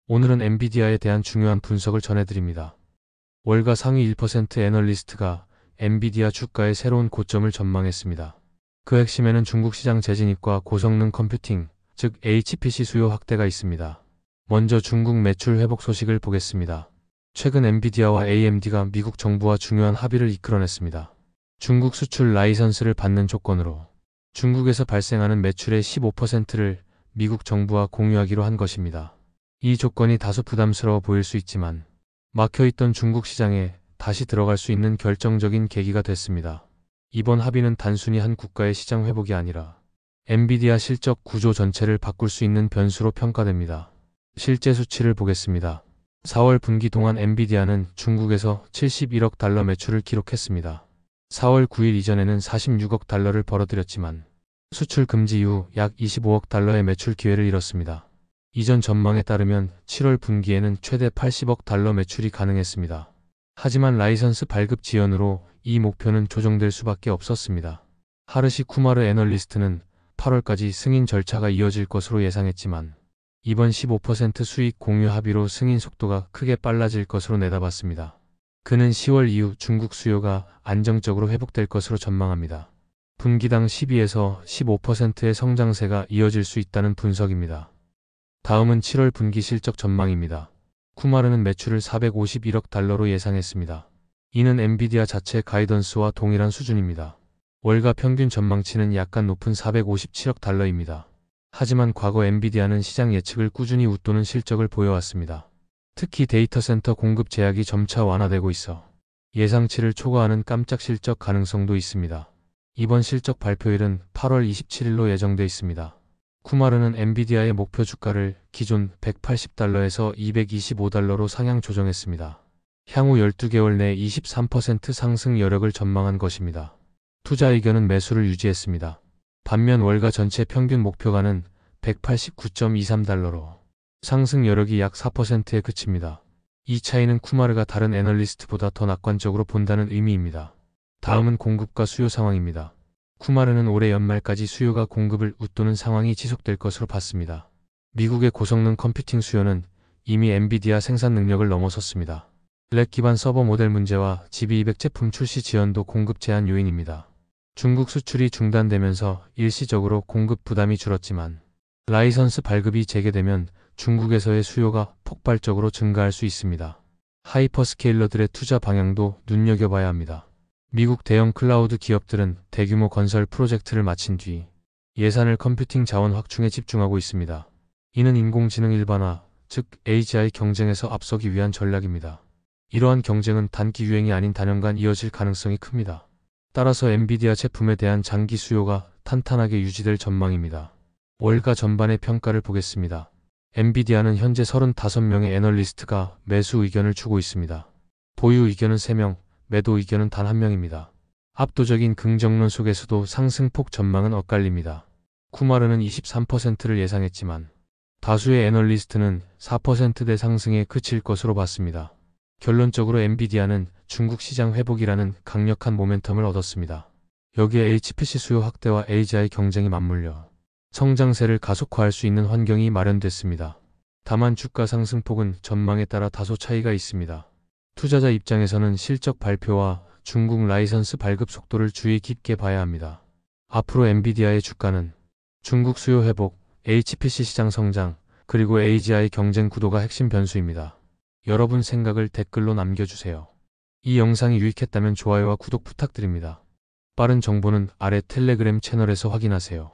오늘은 엔비디아에 대한 중요한 분석을 전해드립니다. 월가 상위 1% 애널리스트가 엔비디아 주가의 새로운 고점을 전망했습니다. 그 핵심에는 중국 시장 재진입과 고성능 컴퓨팅, 즉 HPC 수요 확대가 있습니다. 먼저 중국 매출 회복 소식을 보겠습니다. 최근 엔비디아와 AMD가 미국 정부와 중요한 합의를 이끌어냈습니다. 중국 수출 라이선스를 받는 조건으로 중국에서 발생하는 매출의 15%를 미국 정부와 공유하기로 한 것입니다. 이 조건이 다소 부담스러워 보일 수 있지만 막혀있던 중국 시장에 다시 들어갈 수 있는 결정적인 계기가 됐습니다. 이번 합의는 단순히 한 국가의 시장 회복이 아니라 엔비디아 실적 구조 전체를 바꿀 수 있는 변수로 평가됩니다. 실제 수치를 보겠습니다. 4월 분기 동안 엔비디아는 중국에서 71억 달러 매출을 기록했습니다. 4월 9일 이전에는 46억 달러를 벌어들였지만 수출 금지 이후 약 25억 달러의 매출 기회를 잃었습니다. 이전 전망에 따르면 7월 분기에는 최대 80억 달러 매출이 가능했습니다. 하지만 라이선스 발급 지연으로 이 목표는 조정될 수밖에 없었습니다. 하르시 쿠마르 애널리스트는 8월까지 승인 절차가 이어질 것으로 예상했지만 이번 15% 수익 공유 합의로 승인 속도가 크게 빨라질 것으로 내다봤습니다. 그는 10월 이후 중국 수요가 안정적으로 회복될 것으로 전망합니다. 분기당 12에서 15%의 성장세가 이어질 수 있다는 분석입니다. 다음은 7월 분기 실적 전망입니다. 쿠마르는 매출을 451억 달러로 예상했습니다. 이는 엔비디아 자체 가이던스와 동일한 수준입니다. 월가 평균 전망치는 약간 높은 457억 달러입니다. 하지만 과거 엔비디아는 시장 예측을 꾸준히 웃도는 실적을 보여왔습니다. 특히 데이터 센터 공급 제약이 점차 완화되고 있어 예상치를 초과하는 깜짝 실적 가능성도 있습니다. 이번 실적 발표일은 8월 27일로 예정돼 있습니다. 쿠마르는 엔비디아의 목표 주가를 기존 180달러에서 225달러로 상향 조정했습니다. 향후 12개월 내 23% 상승 여력을 전망한 것입니다. 투자 의견은 매수를 유지했습니다. 반면 월가 전체 평균 목표가는 189.23달러로 상승 여력이 약 4%에 그칩니다. 이 차이는 쿠마르가 다른 애널리스트보다 더 낙관적으로 본다는 의미입니다. 다음은 공급과 수요 상황입니다. 쿠마르는 올해 연말까지 수요가 공급을 웃도는 상황이 지속될 것으로 봤습니다. 미국의 고성능 컴퓨팅 수요는 이미 엔비디아 생산 능력을 넘어섰습니다. 렉 기반 서버 모델 문제와 GB200 제품 출시 지연도 공급 제한 요인입니다. 중국 수출이 중단되면서 일시적으로 공급 부담이 줄었지만 라이선스 발급이 재개되면 중국에서의 수요가 폭발적으로 증가할 수 있습니다. 하이퍼스케일러들의 투자 방향도 눈여겨봐야 합니다. 미국 대형 클라우드 기업들은 대규모 건설 프로젝트를 마친 뒤 예산을 컴퓨팅 자원 확충에 집중하고 있습니다. 이는 인공지능 일반화, 즉 AGI 경쟁에서 앞서기 위한 전략입니다. 이러한 경쟁은 단기 유행이 아닌 단연간 이어질 가능성이 큽니다. 따라서 엔비디아 제품에 대한 장기 수요가 탄탄하게 유지될 전망입니다. 월가 전반의 평가를 보겠습니다. 엔비디아는 현재 35명의 애널리스트가 매수 의견을 주고 있습니다. 보유 의견은 3명, 매도 의견은 단 1명입니다. 압도적인 긍정론 속에서도 상승폭 전망은 엇갈립니다. 쿠마르는 23%를 예상했지만 다수의 애널리스트는 4%대 상승에 그칠 것으로 봤습니다. 결론적으로 엔비디아는 중국 시장 회복이라는 강력한 모멘텀을 얻었습니다. 여기에 HPC 수요 확대와 AGI 경쟁이 맞물려 성장세를 가속화할 수 있는 환경이 마련됐습니다. 다만 주가 상승폭은 전망에 따라 다소 차이가 있습니다. 투자자 입장에서는 실적 발표와 중국 라이선스 발급 속도를 주의 깊게 봐야 합니다. 앞으로 엔비디아의 주가는 중국 수요 회복, HPC 시장 성장, 그리고 AGI 경쟁 구도가 핵심 변수입니다. 여러분 생각을 댓글로 남겨주세요. 이 영상이 유익했다면 좋아요와 구독 부탁드립니다. 빠른 정보는 아래 텔레그램 채널에서 확인하세요.